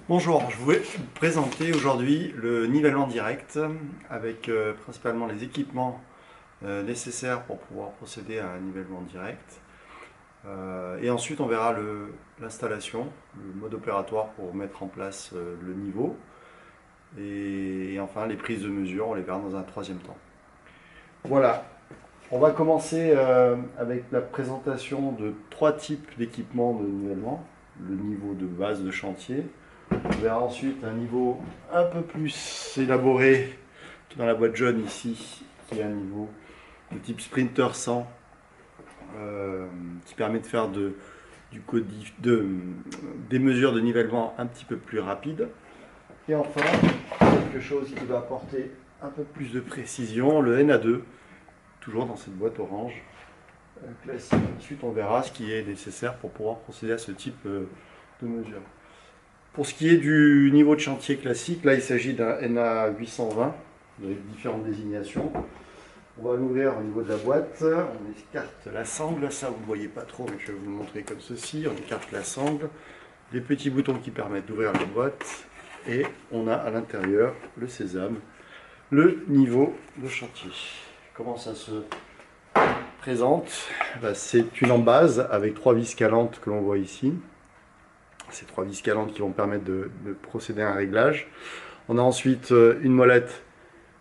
Bonjour, je voulais vous présenter aujourd'hui le nivellement direct avec principalement les équipements nécessaires pour pouvoir procéder à un nivellement direct. Et ensuite on verra l'installation, le mode opératoire pour mettre en place le niveau. Et enfin les prises de mesure, on les verra dans un troisième temps. Voilà, on va commencer avec la présentation de trois types d'équipements de nivellement. Le niveau de base de chantier. On verra ensuite un niveau un peu plus élaboré qui est dans la boîte jaune ici, qui est un niveau de type Sprinter 100 qui permet de faire des mesures de nivellement un petit peu plus rapides. Et enfin, quelque chose qui va apporter un peu plus de précision, le NA2, toujours dans cette boîte orange classique. Ensuite, on verra ce qui est nécessaire pour pouvoir procéder à ce type de mesure. Pour ce qui est du niveau de chantier classique, là il s'agit d'un NA 820 avec différentes désignations. On va l'ouvrir au niveau de la boîte, on écarte la sangle, ça vous ne voyez pas trop mais je vais vous le montrer comme ceci, on écarte la sangle, les petits boutons qui permettent d'ouvrir la boîte et on a à l'intérieur le sésame, le niveau de chantier. Comment ça se présente? C'est une embase avec 3 vis calantes que l'on voit ici. Ces 3 vis calantes qui vont permettre de procéder à un réglage. On a ensuite une molette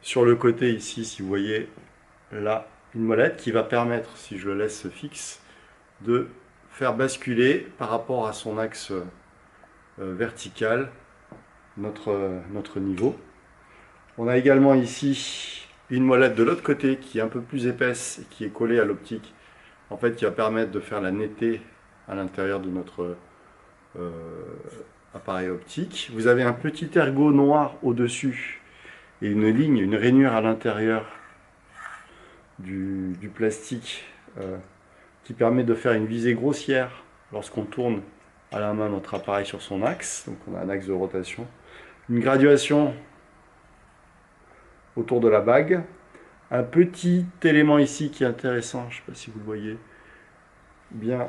sur le côté ici, si vous voyez là, une molette qui va permettre, si je le laisse fixe, de faire basculer par rapport à son axe vertical notre niveau. On a également ici une molette de l'autre côté qui est un peu plus épaisse et qui est collée à l'optique, en fait qui va permettre de faire la netteté à l'intérieur de notre appareil optique. Vous avez un petit ergot noir au-dessus et une ligne, une rainure à l'intérieur du plastique qui permet de faire une visée grossière lorsqu'on tourne à la main notre appareil sur son axe. Donc on a un axe de rotation. Une graduation autour de la bague. Un petit élément ici qui est intéressant, je ne sais pas si vous le voyez bien,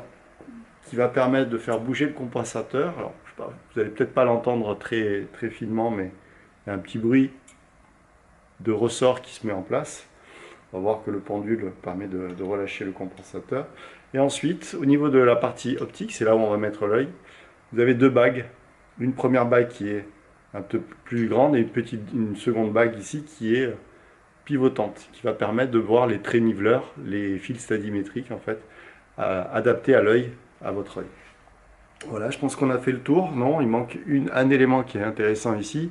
qui va permettre de faire bouger le compensateur. Alors, vous n'allez peut-être pas l'entendre très, très finement, mais il y a un petit bruit de ressort qui se met en place. On va voir que le pendule permet de relâcher le compensateur. Et ensuite, au niveau de la partie optique, c'est là où on va mettre l'œil, vous avez deux bagues. Une première bague qui est un peu plus grande et une seconde bague ici qui est pivotante, qui va permettre de voir les traits niveleurs, les fils stadimétriques en fait, adaptés à l'œil, à votre œil. Voilà, je pense qu'on a fait le tour. Non, il manque un élément qui est intéressant ici,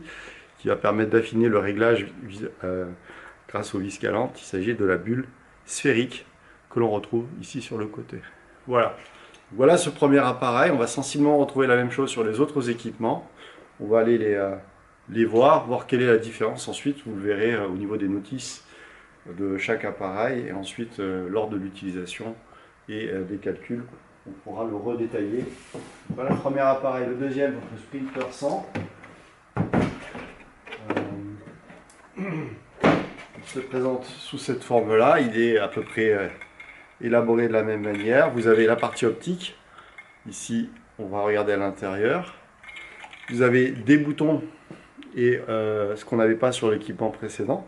qui va permettre d'affiner le réglage grâce aux vis calantes. Il s'agit de la bulle sphérique que l'on retrouve ici sur le côté. Voilà. Voilà ce premier appareil. On va sensiblement retrouver la même chose sur les autres équipements. On va aller les voir quelle est la différence. Ensuite, vous le verrez au niveau des notices de chaque appareil et ensuite lors de l'utilisation et des calculs. On pourra le redétailler. Voilà le premier appareil. Le deuxième, le Sprinter 100. Il se présente sous cette forme-là. Il est à peu près élaboré de la même manière. Vous avez la partie optique. Ici, on va regarder à l'intérieur. Vous avez des boutons et ce qu'on n'avait pas sur l'équipement précédent,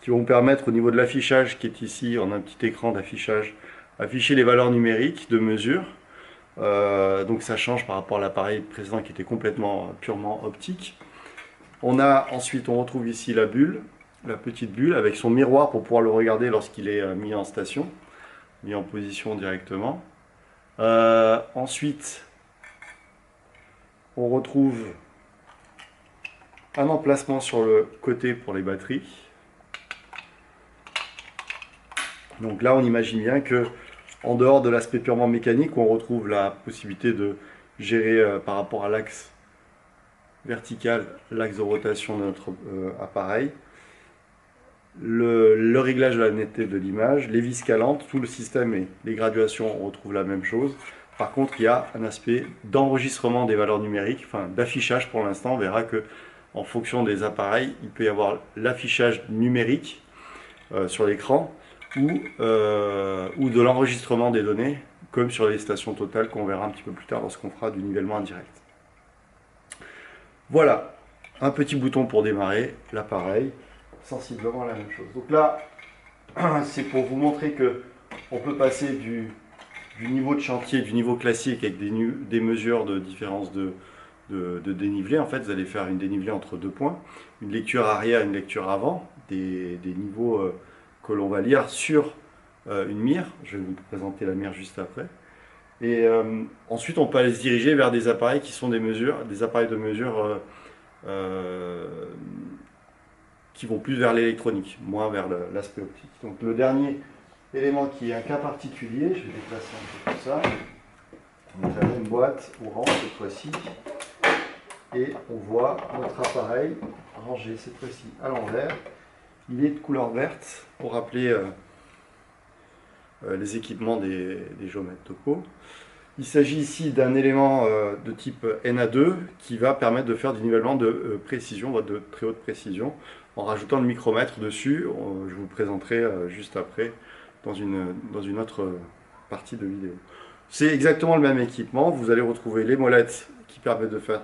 qui vont permettre au niveau de l'affichage qui est ici, on a un petit écran d'affichage, afficher les valeurs numériques de mesure. Donc ça change par rapport à l'appareil précédent qui était complètement purement optique. Ensuite on retrouve ici la bulle, la petite bulle avec son miroir pour pouvoir le regarder lorsqu'il est mis en station, mis en position directement. Ensuite on retrouve un emplacement sur le côté pour les batteries. Donc là on imagine bien que en dehors de l'aspect purement mécanique, on retrouve la possibilité de gérer par rapport à l'axe vertical, l'axe de rotation de notre appareil, le réglage de la netteté de l'image, les vis calantes, tout le système et les graduations, on retrouve la même chose. Par contre, il y a un aspect d'enregistrement des valeurs numériques, enfin d'affichage pour l'instant. On verra que en fonction des appareils, il peut y avoir l'affichage numérique sur l'écran, ou de l'enregistrement des données, comme sur les stations totales qu'on verra un petit peu plus tard lorsqu'on fera du nivellement indirect. Voilà, un petit bouton pour démarrer l'appareil, sensiblement la même chose. Donc là, c'est pour vous montrer que on peut passer du niveau de chantier, du niveau classique avec des mesures de différence de dénivelé. En fait, vous allez faire une dénivelé entre deux points, une lecture arrière, une lecture avant, des niveaux que l'on va lire sur une mire. Je vais vous présenter la mire juste après. Et ensuite, on peut aller se diriger vers des appareils qui sont des appareils de mesure qui vont plus vers l'électronique, moins vers l'aspect optique. Donc le dernier élément qui est un cas particulier, je vais déplacer un peu tout ça. On a la même boîte orange cette fois-ci. Et on voit notre appareil rangé cette fois-ci à l'envers. Il est de couleur verte pour rappeler les équipements des géomètres topo. Il s'agit ici d'un élément de type NA2 qui va permettre de faire du nivellement de précision, de très haute précision, en rajoutant le micromètre dessus. Je vous le présenterai juste après dans une autre partie de vidéo. C'est exactement le même équipement. Vous allez retrouver les molettes qui permettent de faire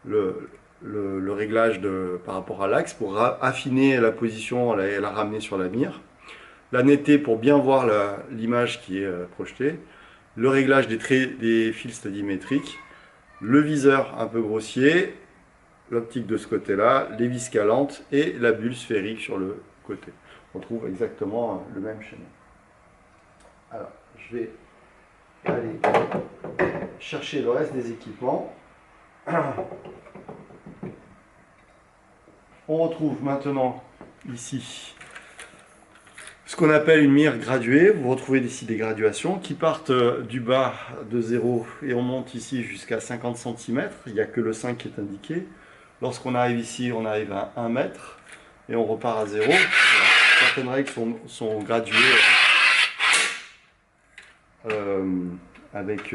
le réglage par rapport à l'axe pour affiner la position et la ramener sur la mire. La netteté pour bien voir l'image qui est projetée. Le réglage des fils stadimétriques. Le viseur un peu grossier. L'optique de ce côté-là. Les vis calantes et la bulle sphérique sur le côté. On trouve exactement le même schéma. Alors, je vais aller chercher le reste des équipements. On retrouve maintenant ici ce qu'on appelle une mire graduée. Vous retrouvez ici des graduations qui partent du bas de 0 et on monte ici jusqu'à 50 cm. Il n'y a que le 5 qui est indiqué. Lorsqu'on arrive ici, on arrive à 1 mètre et on repart à 0. Voilà. Certaines règles sont graduées avec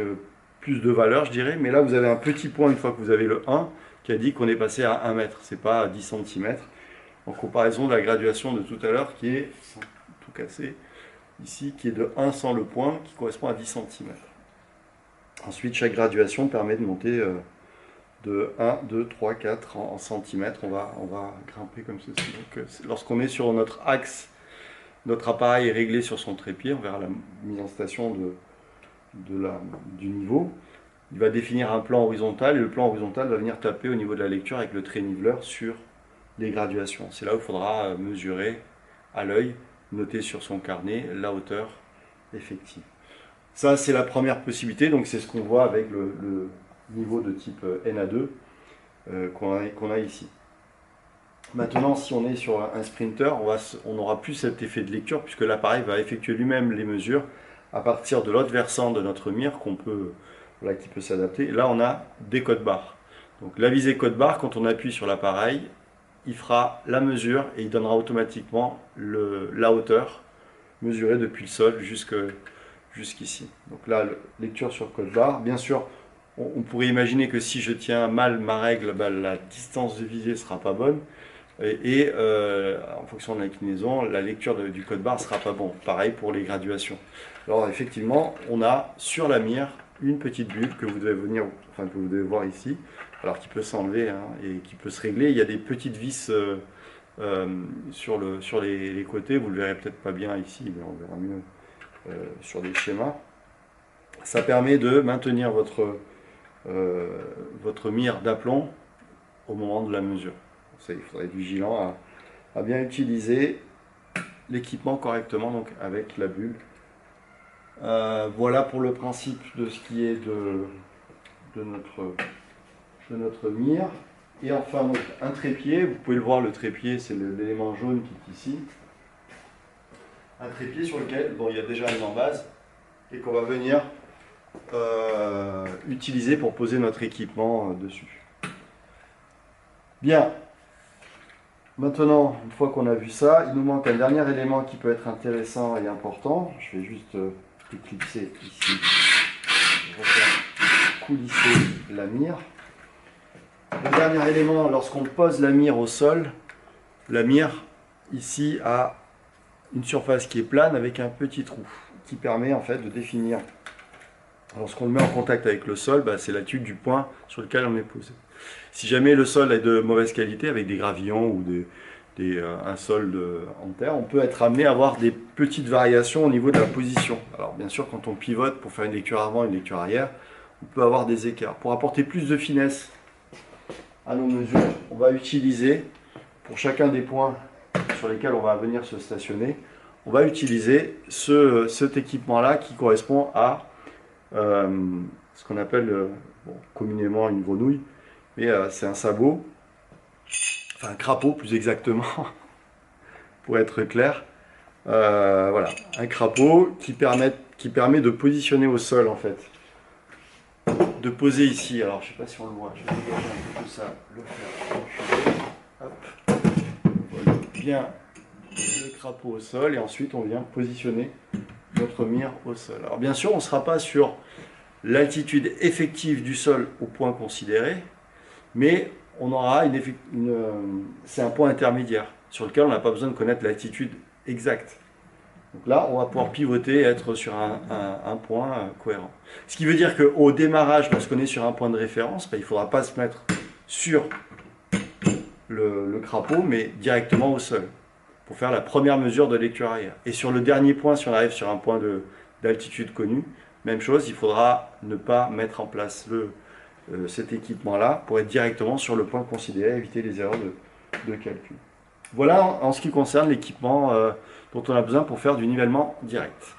plus de valeur, je dirais. Mais là, vous avez un petit point une fois que vous avez le 1 qui a dit qu'on est passé à 1 mètre. Ce n'est pas à 10 cm. En comparaison de la graduation de tout à l'heure qui est, sans tout casser, ici, qui est de 1 sans le point, qui correspond à 10 cm. Ensuite, chaque graduation permet de monter de 1, 2, 3, 4 en centimètres. On va grimper comme ceci. Donc, lorsqu'on est sur notre axe, notre appareil est réglé sur son trépied, on verra la mise en station du niveau. Il va définir un plan horizontal et le plan horizontal va venir taper au niveau de la lecture avec le trait niveleur sur les graduations. C'est là où il faudra mesurer à l'œil, noter sur son carnet la hauteur effective. Ça, c'est la première possibilité, donc c'est ce qu'on voit avec le niveau de type NA2 qu'on a ici. Maintenant, si on est sur un sprinter, on n'aura plus cet effet de lecture puisque l'appareil va effectuer lui-même les mesures à partir de l'autre versant de notre mire qui peut s'adapter. Là, on a des codes barres. Donc la visée code barre, quand on appuie sur l'appareil, il fera la mesure et il donnera automatiquement la hauteur mesurée depuis le sol jusqu'ici. Donc là, lecture sur code barre. Bien sûr, on pourrait imaginer que si je tiens mal ma règle, la distance de visée ne sera pas bonne. Et en fonction de l'inclinaison, la lecture du code barre ne sera pas bon. Pareil pour les graduations. Alors effectivement, on a sur la mire une petite bulle que vous devez voir ici, alors qui peut s'enlever et qui peut se régler. Il y a des petites vis sur les côtés, vous ne le verrez peut-être pas bien ici, mais on verra mieux sur des schémas. Ça permet de maintenir votre mire d'aplomb au moment de la mesure. Il faudrait être vigilant à bien utiliser l'équipement correctement, donc avec la bulle. Voilà pour le principe de ce qui est de notre mire. Et enfin, donc, un trépied. Vous pouvez le voir, le trépied, c'est l'élément jaune qui est ici. Un trépied sur lequel il y a déjà une embase et qu'on va venir utiliser pour poser notre équipement dessus. Bien. Maintenant, une fois qu'on a vu ça, il nous manque un dernier élément qui peut être intéressant et important. Je vais juste éclipser ici. Je vais faire coulisser la mire. Le dernier élément, lorsqu'on pose la mire au sol, la mire ici a une surface qui est plane avec un petit trou qui permet en fait de définir Lorsqu'on le met en contact avec le sol, c'est l'attitude du point sur lequel on est posé. Si jamais le sol est de mauvaise qualité, avec des gravillons ou un sol en terre, on peut être amené à avoir des petites variations au niveau de la position. Alors bien sûr, quand on pivote pour faire une lecture avant et une lecture arrière, on peut avoir des écarts. Pour apporter plus de finesse à nos mesures, on va utiliser, pour chacun des points sur lesquels on va venir se stationner, on va utiliser cet équipement-là qui correspond à ce qu'on appelle communément une grenouille, mais c'est un sabot, enfin un crapaud plus exactement, pour être clair. Voilà, un crapaud qui permet de positionner au sol en fait. De poser ici, alors je ne sais pas si on le voit, je vais dégager un peu tout ça, le faire. Hop. Voilà, bien le crapaud au sol et ensuite on vient positionner notre mire au sol. Alors bien sûr on ne sera pas sur l'altitude effective du sol au point considéré, mais on aura c'est un point intermédiaire sur lequel on n'a pas besoin de connaître l'altitude exacte. Donc là, on va pouvoir pivoter et être sur un point cohérent. Ce qui veut dire qu'au démarrage, lorsqu'on est sur un point de référence, il ne faudra pas se mettre sur le crapaud, mais directement au sol, pour faire la première mesure de lecture arrière. Et sur le dernier point, si on arrive sur un point d'altitude connu, même chose, il faudra ne pas mettre en place cet équipement-là pour être directement sur le point considéré, éviter les erreurs de calcul. Voilà en ce qui concerne l'équipement dont on a besoin pour faire du nivellement direct.